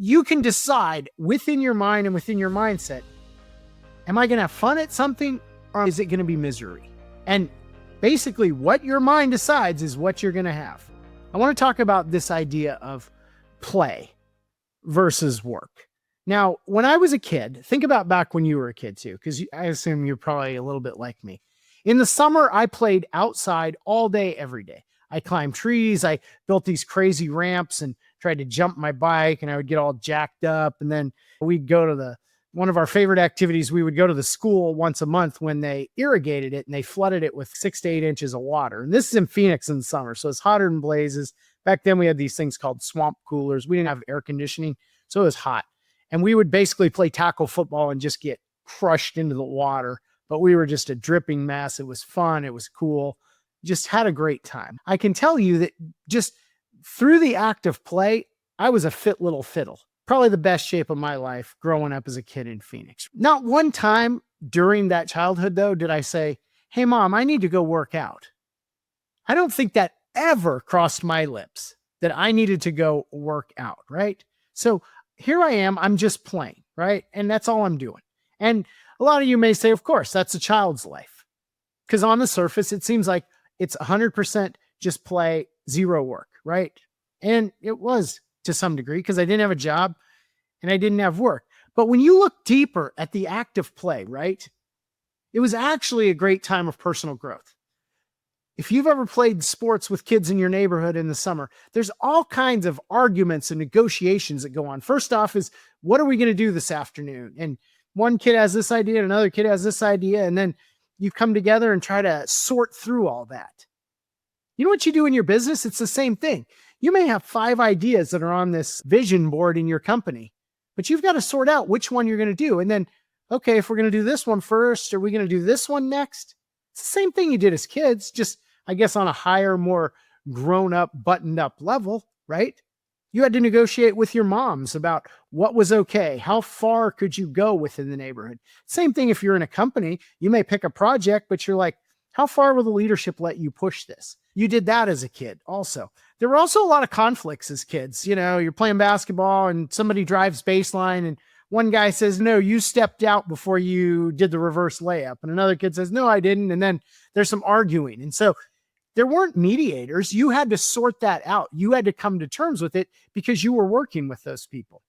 You can decide within your mind and within your mindset, am I going to have fun at something or is it going to be misery? And basically what your mind decides is what you're going to have. I want to talk about this idea of play versus work. Now, when I was a kid, think about back when you were a kid too, because I assume you're probably a little bit like me. In the summer, I played outside all day, every day. I climbed trees. I built these crazy ramps and tried to jump my bike, and I would get all jacked up. And then we'd go to one of our favorite activities. We would go to the school once a month when they irrigated it and they flooded it with 6 to 8 inches of water. And this is in Phoenix in the summer. So it's hotter than blazes. Back then we had these things called swamp coolers. We didn't have air conditioning, so it was hot. And we would basically play tackle football and just get crushed into the water. But we were just a dripping mess. It was fun. It was cool. Just had a great time. I can tell you that just through the act of play, I was a fit little fiddle. Probably the best shape of my life growing up as a kid in Phoenix. Not one time during that childhood, though, did I say, hey, Mom, I need to go work out. I don't think that ever crossed my lips that I needed to go work out, right? So here I am. I'm just playing, right? And that's all I'm doing. And a lot of you may say, of course, that's a child's life. Because on the surface, it seems like it's 100% just play, zero work, right? And it was to some degree because I didn't have a job and I didn't have work. But when you look deeper at the act of play, right, it was actually a great time of personal growth. If you've ever played sports with kids in your neighborhood in the summer, there's all kinds of arguments and negotiations that go on. First off is, what are we going to do this afternoon? And one kid has this idea and another kid has this idea. And then you come together and try to sort through all that. You know what you do in your business? It's the same thing. You may have 5 ideas that are on this vision board in your company, but you've got to sort out which one you're going to do. And then, okay, if we're going to do this one first, are we going to do this one next? It's the same thing you did as kids, just I guess on a higher, more grown up, buttoned up level, right? You had to negotiate with your moms about what was okay. How far could you go within the neighborhood? Same thing if you're in a company, you may pick a project, but you're like, how far will the leadership let you push this? You did that as a kid also. There were also a lot of conflicts as kids. You know, you're playing basketball and somebody drives baseline and one guy says, no, you stepped out before you did the reverse layup. And another kid says, no, I didn't. And then there's some arguing. And so there weren't mediators. You had to sort that out. You had to come to terms with it because you were working with those people.